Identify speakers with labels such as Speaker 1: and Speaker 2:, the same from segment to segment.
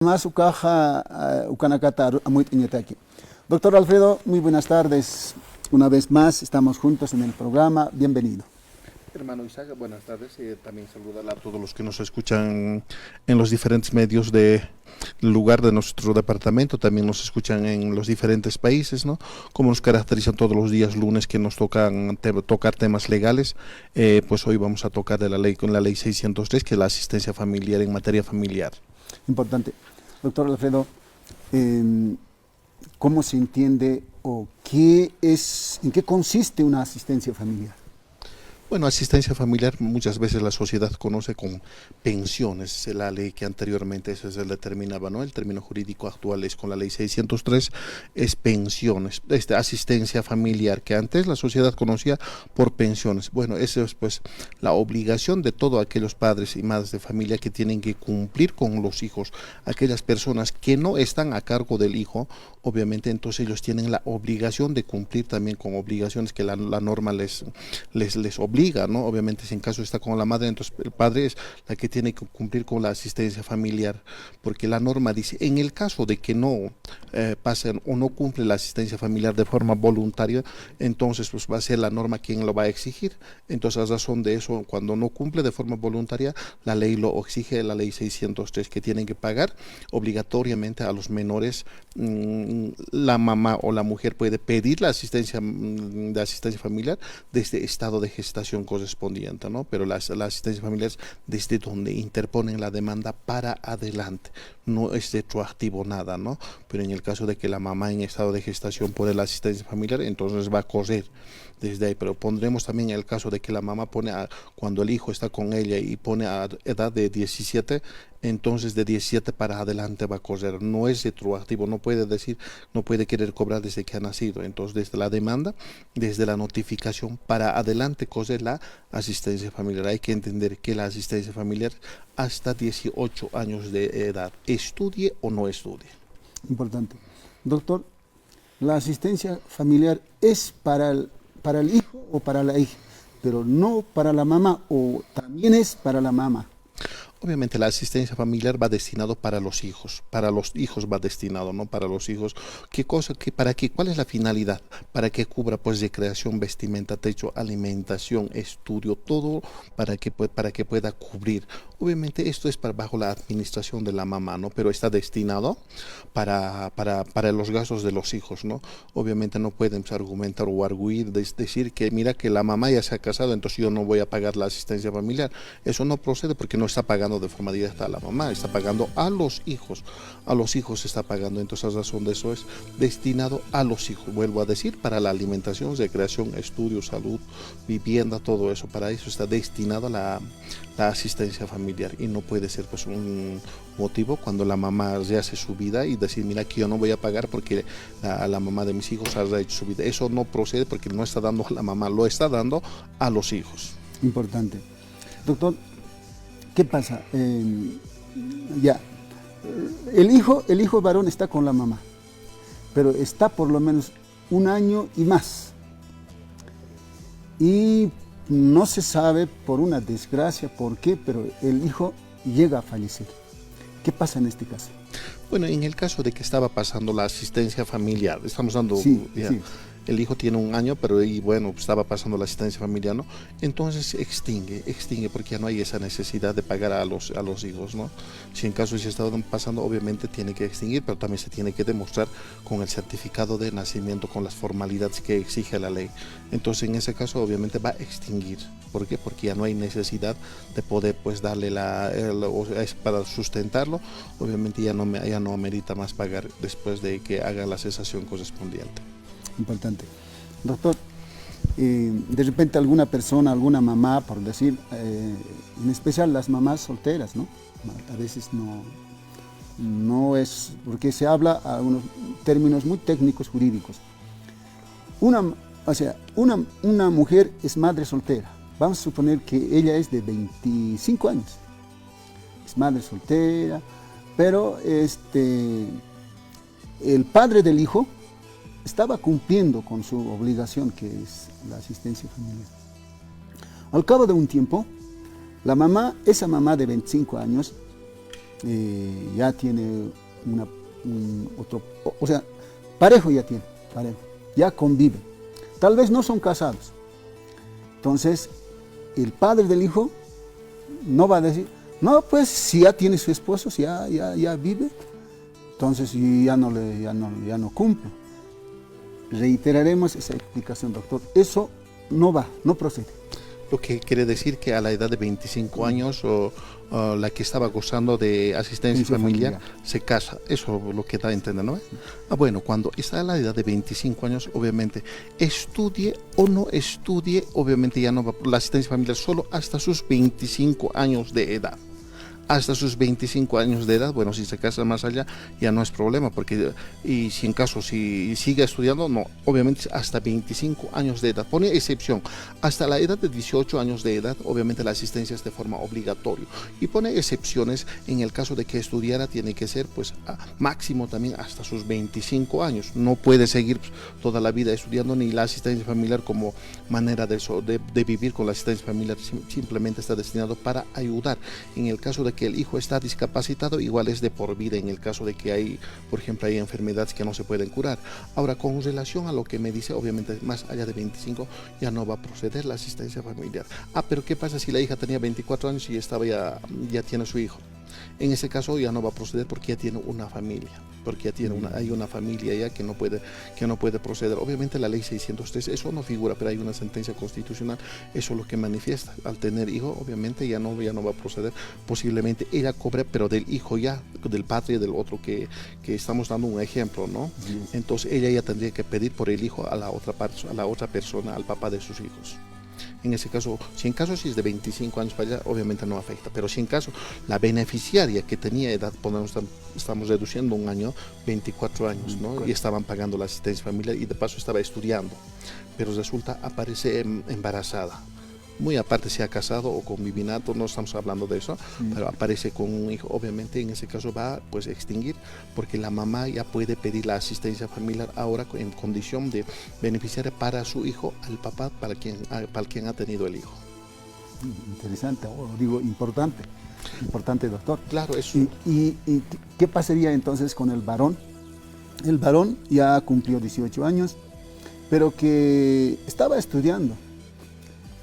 Speaker 1: Más Ucaja, Ucanacata, Amuit Iñataki. Doctor Alfredo, muy buenas tardes. Una vez más, estamos juntos en el programa. Bienvenido.
Speaker 2: Hermano Isaac, buenas tardes. También saludar a todos los que nos escuchan en los diferentes medios del lugar de nuestro departamento. También nos escuchan en los diferentes países, ¿no? Como nos caracterizan todos los días lunes que nos tocan tocar temas legales, pues hoy vamos a tocar de la ley con la ley 603, que es la asistencia familiar en materia familiar.
Speaker 1: Importante. Doctor Alfredo, ¿cómo se entiende o en qué consiste una asistencia familiar?
Speaker 2: Bueno, asistencia familiar muchas veces la sociedad conoce con pensiones, es la ley que anteriormente eso se determinaba, ¿no? El término jurídico actual es con la ley 603, es pensiones, asistencia familiar, que antes la sociedad conocía por pensiones. Bueno, eso es pues la obligación de todos aquellos padres y madres de familia que tienen que cumplir con los hijos, aquellas personas que no están a cargo del hijo, obviamente entonces ellos tienen la obligación de cumplir también con obligaciones que la norma les obliga, ¿no? Obviamente si en caso está con la madre, entonces el padre es la que tiene que cumplir con la asistencia familiar, porque la norma dice, en el caso de que no pasen o no cumple la asistencia familiar de forma voluntaria, entonces pues va a ser la norma quien lo va a exigir. Entonces a razón de eso, cuando no cumple de forma voluntaria, la ley lo exige, la ley 603, que tienen que pagar obligatoriamente a los menores. La mamá o la mujer puede pedir la asistencia de asistencia familiar desde estado de gestación correspondiente, ¿no? Pero la asistencia familiar es desde donde interponen la demanda para adelante, no es retroactivo nada, ¿no? Pero en el caso de que la mamá en estado de gestación pone la asistencia familiar, entonces va a correr desde ahí. Pero pondremos también el caso de que la mamá cuando el hijo está con ella y pone a edad de 17, entonces de 17 para adelante va a correr, no es retroactivo, no puede querer cobrar desde que ha nacido. Entonces desde la demanda, desde la notificación para adelante corre la asistencia familiar. Hay que entender que la asistencia familiar hasta 18 años de edad, estudie o no estudie.
Speaker 1: Importante. Doctor, ¿la asistencia familiar es para el hijo o para la hija, pero no para la mamá, o también es para la mamá?
Speaker 2: Obviamente la asistencia familiar va destinado para los hijos va destinado, ¿no? Para los hijos, ¿qué cosa, para qué, cuál es la finalidad? Para que cubra pues recreación, vestimenta, techo, alimentación, estudio, todo para que pueda cubrir. Obviamente esto es bajo la administración de la mamá, ¿no? Pero está destinado para los gastos de los hijos, ¿no? Obviamente no pueden argumentar o arguir, decir que mira que la mamá ya se ha casado, entonces yo no voy a pagar la asistencia familiar. Eso no procede porque no está pagando de forma directa a la mamá, está pagando a los hijos está pagando. Entonces a razón de eso es destinado a los hijos, vuelvo a decir, para la alimentación, recreación, estudio, salud, vivienda, todo eso, para eso está destinada la asistencia familiar, y no puede ser pues un motivo cuando la mamá ya hace su vida y decir mira que yo no voy a pagar porque la mamá de mis hijos ha hecho su vida. Eso no procede porque no está dando a la mamá, lo está dando a los hijos.
Speaker 1: Importante. Doctor, ¿qué pasa? El hijo varón está con la mamá, pero está por lo menos un año y más. Y no se sabe, por una desgracia, por qué, pero el hijo llega a fallecer. ¿Qué pasa en este caso?
Speaker 2: Bueno, en el caso de que estaba pasando la asistencia familiar, estamos dando,
Speaker 1: sí.
Speaker 2: El hijo tiene un año, pero estaba pasando la asistencia familiar, ¿no? Entonces extingue, porque ya no hay esa necesidad de pagar a los hijos, ¿no? Si en caso se está pasando, obviamente tiene que extinguir, pero también se tiene que demostrar con el certificado de nacimiento, con las formalidades que exige la ley. Entonces en ese caso obviamente va a extinguir. ¿Por qué? Porque ya no hay necesidad de poder pues darle es para sustentarlo. Obviamente ya no amerita más pagar después de que haga la cesación correspondiente.
Speaker 1: Importante. Doctor, de repente alguna persona, alguna mamá, por decir, en especial las mamás solteras, ¿no? A veces no es, porque se habla a unos términos muy técnicos jurídicos. Una mujer es madre soltera. Vamos a suponer que ella es de 25 años. Es madre soltera, pero el padre del hijo estaba cumpliendo con su obligación, que es la asistencia familiar. Al cabo de un tiempo, esa mamá de 25 años, ya tiene otro, o sea, parejo ya tiene, parejo, ya conviven. Tal vez no son casados. Entonces, el padre del hijo no va a decir, no, pues si ya tiene su esposo, si ya vive, entonces ya no cumple. Reiteraremos esa explicación, doctor. Eso no va, no procede.
Speaker 2: Lo que quiere decir que a la edad de 25 años o la que estaba gozando de asistencia familiar se casa. Eso es lo que da a entender, ¿no? Bueno, cuando está a la edad de 25 años, obviamente, estudie o no estudie, obviamente ya no va por la asistencia familiar solo hasta sus 25 años de edad. Hasta sus 25 años de edad, bueno, si se casa más allá ya no es problema, porque y si en caso si sigue estudiando, no, obviamente hasta 25 años de edad, pone excepción, hasta la edad de 18 años de edad, obviamente la asistencia es de forma obligatoria, y pone excepciones en el caso de que estudiara, tiene que ser pues máximo también hasta sus 25 años, no puede seguir toda la vida estudiando, ni la asistencia familiar como manera de vivir con la asistencia familiar, simplemente está destinado para ayudar. En el caso de que el hijo está discapacitado, igual es de por vida en el caso de que hay, por ejemplo, hay enfermedades que no se pueden curar. Ahora, con relación a lo que me dice, obviamente más allá de 25 ya no va a proceder la asistencia familiar. Pero ¿qué pasa si la hija tenía 24 años y ya tiene su hijo? En ese caso ya no va a proceder porque ya tiene una familia, porque ya hay una familia ya que no puede proceder. Obviamente la ley 603, eso no figura, pero hay una sentencia constitucional, eso es lo que manifiesta. Al tener hijo, obviamente ya no va a proceder. Posiblemente ella cobre, pero del hijo ya, del padre del otro que estamos dando un ejemplo, ¿no? Entonces ella ya tendría que pedir por el hijo a la otra persona, al papá de sus hijos. En ese caso, si es de 25 años para allá, obviamente no afecta, pero si en caso la beneficiaria que tenía edad, estamos reduciendo un año, 24 años, ¿no? Y estaban pagando la asistencia familiar y de paso estaba estudiando, pero resulta aparece embarazada. Muy aparte si ha casado o con vivinato, no estamos hablando de eso, pero aparece con un hijo, obviamente en ese caso va pues a extinguir, porque la mamá ya puede pedir la asistencia familiar ahora en condición de beneficiaria para su hijo, al papá para quien ha tenido el hijo.
Speaker 1: Interesante, digo, importante, doctor.
Speaker 2: Claro, eso.
Speaker 1: ¿Y qué pasaría entonces con el varón? El varón ya cumplió 18 años, pero que estaba estudiando.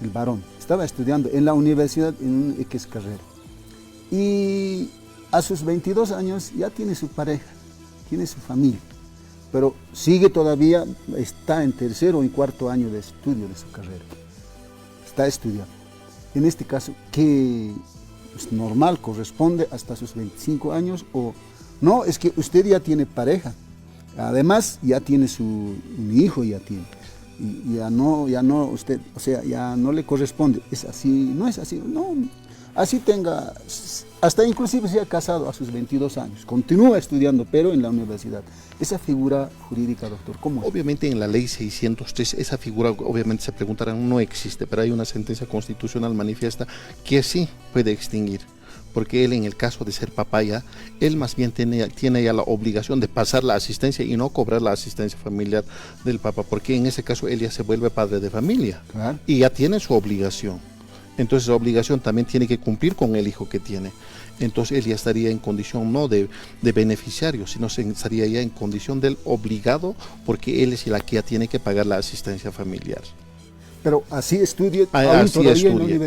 Speaker 1: El varón estaba estudiando en la universidad en una X carrera y a sus 22 años ya tiene su pareja, tiene su familia, pero sigue todavía, está en tercero y cuarto año de estudio de su carrera, está estudiando. En este caso, ¿qué es normal? ¿Corresponde hasta sus 25 años o no? Es que usted ya tiene pareja, además ya tiene un hijo, ya tiene. Y ya no usted, o sea, ya no le corresponde, es así, no es así, no, así tenga, hasta inclusive se ha casado a sus 22 años, continúa estudiando, pero en la universidad. Esa figura jurídica, doctor, ¿cómo es?
Speaker 2: Obviamente en la ley 603, esa figura, obviamente se preguntarán, no existe, pero hay una sentencia constitucional manifiesta que sí puede extinguir. Porque él en el caso de ser papá ya, él más bien tiene ya la obligación de pasar la asistencia y no cobrar la asistencia familiar del papá, porque en ese caso él ya se vuelve padre de familia, claro, y ya tiene su obligación. Entonces la obligación también tiene que cumplir con el hijo que tiene. Entonces él ya estaría en condición no de beneficiario, sino estaría ya en condición del obligado, porque él es la que ya tiene que pagar la asistencia familiar.
Speaker 1: Pero así estudie,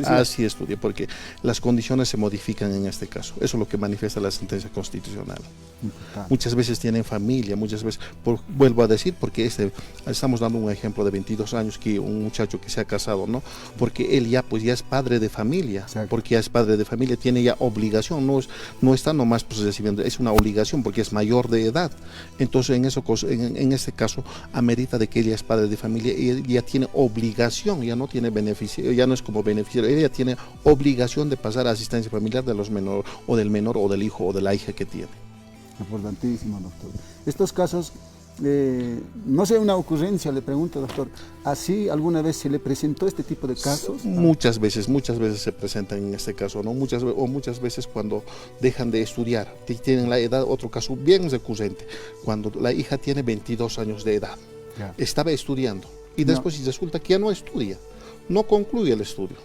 Speaker 2: así estudie, porque las condiciones se modifican en este caso. Eso es lo que manifiesta la sentencia constitucional. Muchas veces tienen familia, muchas veces, vuelvo a decir, porque estamos dando un ejemplo de 22 años, que un muchacho que se ha casado, ¿no? Porque él ya es padre de familia. Exacto. Porque ya es padre de familia, tiene ya obligación, no está nomás pues, recibiendo, es una obligación porque es mayor de edad. Entonces en este caso amerita de que él ya es padre de familia y él ya tiene obligación, ya no tiene beneficio, ya no es como beneficiario, ella tiene obligación de pasar a asistencia familiar de los menores, o del menor, o del hijo, o de la hija que tiene.
Speaker 1: Importantísimo, doctor. Estos casos, no sé, una ocurrencia, le pregunto, doctor, ¿así alguna vez se le presentó este tipo de casos?
Speaker 2: Muchas veces se presentan en este caso, ¿no? Muchas veces cuando dejan de estudiar, tienen la edad, otro caso bien recurrente, cuando la hija tiene 22 años de edad, estaba estudiando, y después resulta que ya no estudia, no concluye el estudio.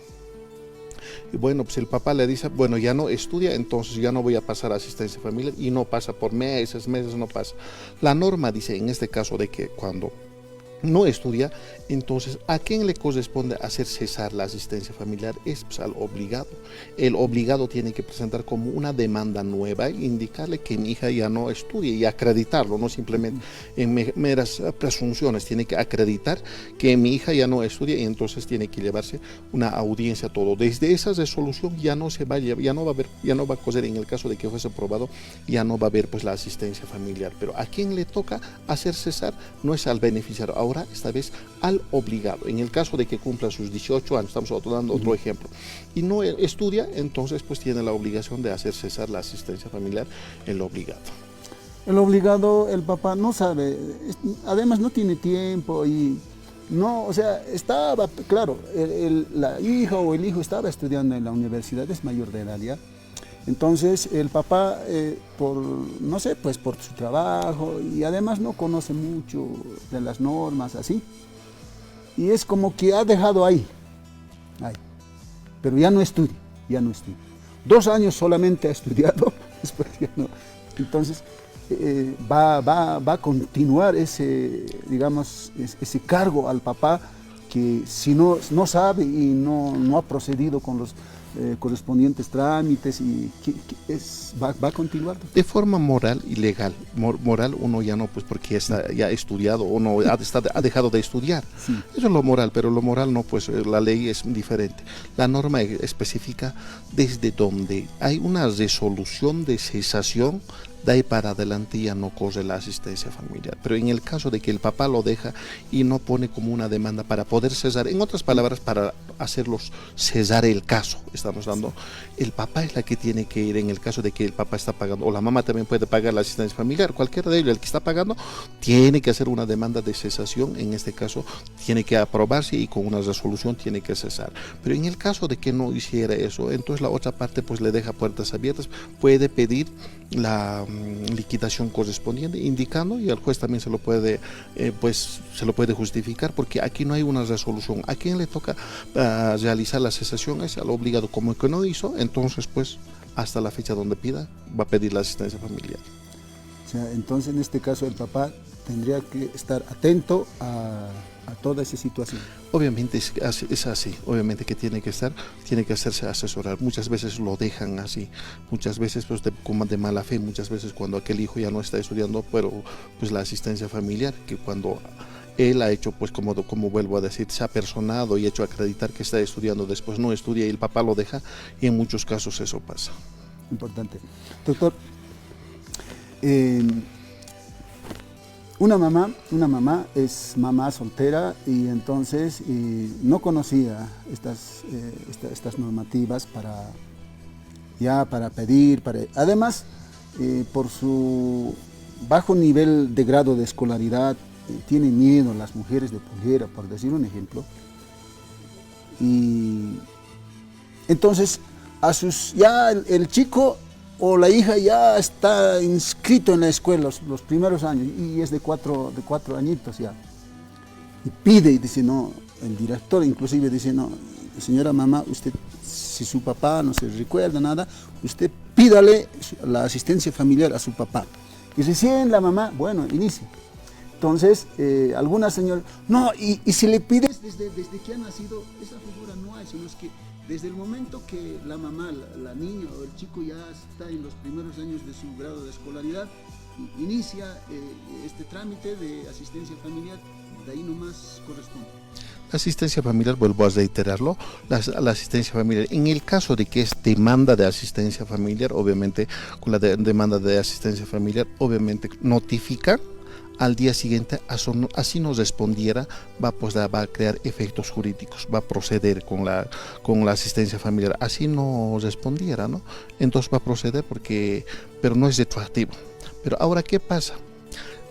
Speaker 2: Y bueno, pues el papá le dice, bueno, ya no estudia, entonces ya no voy a pasar a asistencia familiar, y no pasa por meses, no pasa. La norma dice en este caso de que cuando no estudia, entonces ¿a quién le corresponde hacer cesar la asistencia familiar? Es pues, al obligado. El obligado tiene que presentar como una demanda nueva e indicarle que mi hija ya no estudie y acreditarlo, no simplemente en meras presunciones, tiene que acreditar que mi hija ya no estudia, y entonces tiene que llevarse una audiencia todo. Desde esa resolución ya no se va a llevar, ya no va a haber, ya no va a coser, en el caso de que fuese aprobado, ya no va a haber pues la asistencia familiar. Pero a quién le toca hacer cesar no es al beneficiario, ahora esta vez al obligado. En el caso de que cumpla sus 18 años, estamos dando otro ejemplo, y no estudia, entonces pues tiene la obligación de hacer cesar la asistencia familiar el obligado.
Speaker 1: El obligado, el papá no sabe, además no tiene tiempo y no, o sea, estaba, claro, la hija o el hijo estaba estudiando en la universidad, es mayor de edad ya. Entonces el papá, por, no sé, pues por su trabajo y además no conoce mucho de las normas, así. Y es como que ha dejado ahí, pero ya no estudia, ya no estudia. 2 años solamente ha estudiado, después ya no. Entonces va a continuar ese, digamos, ese cargo al papá que si no sabe y no ha procedido con los correspondientes trámites y va a continuar.
Speaker 2: De forma moral y legal. Moral uno ya no, pues porque ya ha estudiado o no ha dejado de estudiar.
Speaker 1: Sí.
Speaker 2: Eso es lo moral, pero lo moral no, pues la ley es diferente. La norma especifica desde donde hay una resolución de cesación, de ahí para adelante ya no corre la asistencia familiar. Pero en el caso de que el papá lo deja y no pone como una demanda para poder cesar, en otras palabras, para hacerlos cesar el caso, estamos dando, el papá es la que tiene que ir en el caso de que el papá está pagando, o la mamá también puede pagar la asistencia familiar, cualquiera de ellos, el que está pagando, tiene que hacer una demanda de cesación, en este caso tiene que aprobarse y con una resolución tiene que cesar. Pero en el caso de que no hiciera eso, entonces la otra parte pues le deja puertas abiertas, puede pedir la liquidación correspondiente, indicando, y al juez también se lo puede justificar, porque aquí no hay una resolución. ¿A quién le toca realizar la cesación? Es al obligado. Como que no hizo, entonces pues hasta la fecha donde pida va a pedir la asistencia familiar.
Speaker 1: O sea, entonces en este caso el papá tendría que estar atento a toda esa situación.
Speaker 2: Obviamente es así, obviamente que tiene que hacerse asesorar. Muchas veces lo dejan así, muchas veces pues de mala fe, muchas veces cuando aquel hijo ya no está estudiando, pero pues la asistencia familiar, que cuando él ha hecho, pues como vuelvo a decir, se ha personado y hecho acreditar que está estudiando, después no estudia y el papá lo deja, y en muchos casos eso pasa.
Speaker 1: Importante. Doctor, una mamá es mamá soltera y entonces no conocía estas normativas para pedir, además por su bajo nivel de grado de escolaridad, tiene miedo las mujeres de pollera, por decir un ejemplo, y entonces ya el chico o la hija ya está inscrito en la escuela los primeros años y es de cuatro añitos ya. Y pide y dice, no, el director inclusive dice, no, señora mamá, usted, si su papá no se recuerda nada, usted pídale la asistencia familiar a su papá. Y recién la mamá, bueno, inicia. Entonces, algunas señoras, no, y si le pides desde que ha nacido, esa figura no hay, sino es que desde el momento que la mamá, la niña o el chico ya está en los primeros años de su grado de escolaridad, inicia este trámite de asistencia familiar, de ahí nomás corresponde.
Speaker 2: La asistencia familiar, vuelvo a reiterarlo, la asistencia familiar, en el caso de que es demanda de asistencia familiar, obviamente con la demanda de asistencia familiar, obviamente notifica. Al día siguiente, así nos respondiera, va a crear efectos jurídicos, va a proceder con la asistencia familiar. Así no respondiera, ¿no? Entonces va a proceder pero no es retroactivo. Pero ahora, ¿qué pasa?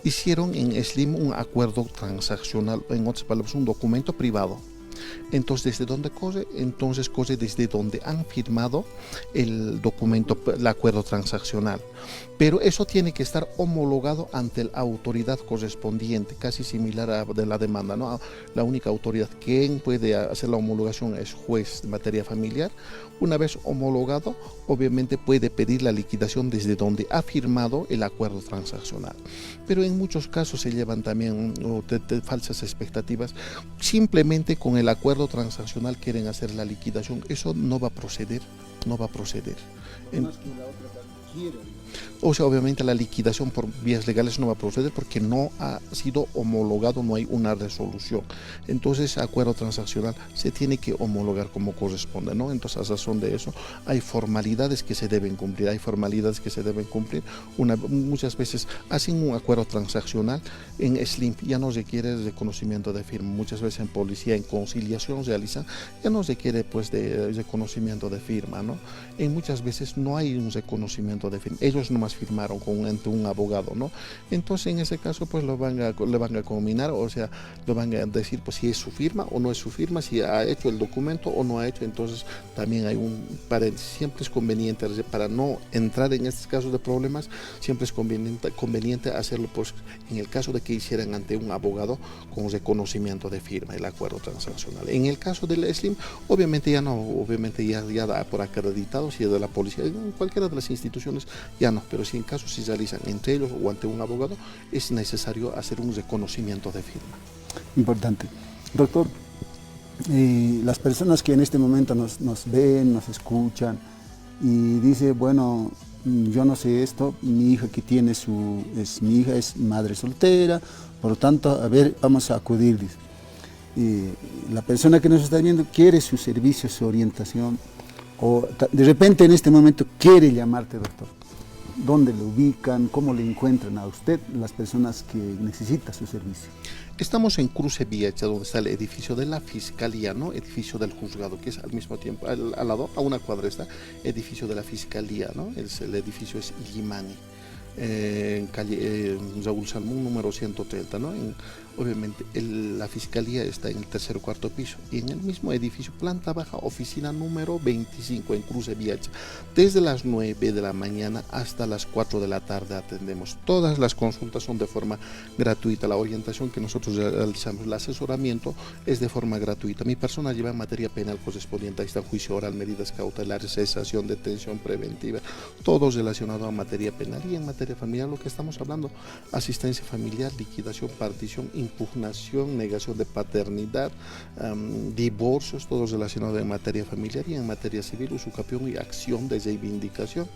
Speaker 2: Hicieron en SLIM un acuerdo transaccional, en otras palabras, un documento privado, Entonces, ¿desde dónde corre? Entonces corre desde donde han firmado el documento, el acuerdo transaccional. Pero eso tiene que estar homologado ante la autoridad correspondiente, casi similar a de la demanda, ¿no? La única autoridad que puede hacer la homologación es juez de materia familiar. Una vez homologado, obviamente puede pedir la liquidación desde donde ha firmado el acuerdo transaccional. Pero en muchos casos se llevan también falsas expectativas. Simplemente con el acuerdo transaccional quieren hacer la liquidación. Eso no va a proceder, no va a proceder. O sea, obviamente la liquidación por vías legales no va a proceder porque no ha sido homologado, no hay una resolución. Entonces, acuerdo transaccional se tiene que homologar como corresponde, ¿no? Entonces, a razón de eso, hay formalidades que se deben cumplir, muchas veces hacen un acuerdo transaccional en SLIM, ya no requiere reconocimiento de firma. Muchas veces en policía, en conciliación realizan, ya no requiere pues de reconocimiento de firma, ¿no? En muchas veces no hay un reconocimiento de firma. Ellos nomás firmaron ante un abogado, ¿no? Entonces en ese caso pues le van a combinar, o sea, le van a decir pues si es su firma o no es su firma, si ha hecho el documento o no ha hecho. Entonces también hay siempre es conveniente, para no entrar en estos casos de problemas, siempre es conveniente hacerlo pues en el caso de que hicieran ante un abogado con reconocimiento de firma el acuerdo transaccional. En el caso del SLIM, obviamente ya da por acreditado, si es de la policía, en cualquiera de las instituciones ya no, pero si en caso se realizan entre ellos o ante un abogado, es necesario hacer un reconocimiento de firma.
Speaker 1: Importante. Doctor, las personas que en este momento nos ven, nos escuchan y dice, bueno, yo no sé esto, mi hija mi hija es madre soltera, por lo tanto, a ver, vamos a acudirles. La persona que nos está viendo quiere su servicio, su orientación, o de repente en este momento quiere llamarte, doctor. ¿Dónde lo ubican? ¿Cómo le encuentran a usted las personas que necesitan su servicio?
Speaker 2: Estamos en Cruce Viecha, donde está el edificio de la Fiscalía, ¿no? Edificio del juzgado, que es al mismo tiempo, al lado, a una cuadra está, edificio de la Fiscalía, ¿no? El edificio es Illimani, en calle Raúl Salmón, número 130, ¿no? Obviamente la Fiscalía está en el tercer o cuarto piso y en el mismo edificio, planta baja, oficina número 25 en Cruce Viecha. Desde las 9 de la mañana hasta las 4 de la tarde atendemos. Todas las consultas son de forma gratuita. La orientación que nosotros realizamos, el asesoramiento es de forma gratuita. Mi persona lleva en materia penal correspondiente, ahí está juicio oral, medidas cautelares, cesación, detención preventiva, todo relacionado a materia penal. Y en materia familiar, lo que estamos hablando, asistencia familiar, liquidación, partición, impugnación, negación de paternidad, divorcios, todos relacionados en materia familiar, y en materia civil, usucapión y acción de reivindicación.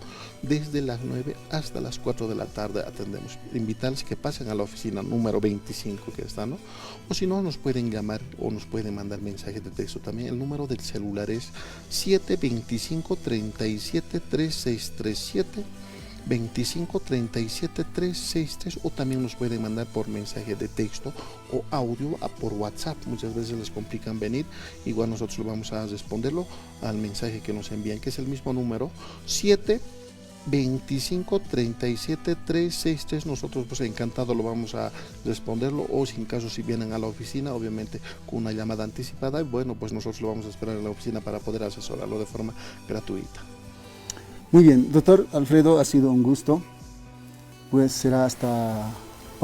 Speaker 2: Desde las 9 hasta las 4 de la tarde atendemos. Invitarles que pasen a la oficina número 25 que está, ¿no? O si no, nos pueden llamar o nos pueden mandar mensajes de texto también. El número del celular es 725-37-3637, 25-37-363, o también nos pueden mandar por mensaje de texto o audio por WhatsApp. Muchas veces les complican venir, igual nosotros lo vamos a responderlo al mensaje que nos envían, que es el mismo número, 725-37-363. Nosotros pues encantado lo vamos a responderlo, o si en caso si vienen a la oficina, obviamente con una llamada anticipada, bueno, pues nosotros lo vamos a esperar en la oficina para poder asesorarlo de forma gratuita.
Speaker 1: Muy bien, doctor Alfredo, ha sido un gusto. Pues será hasta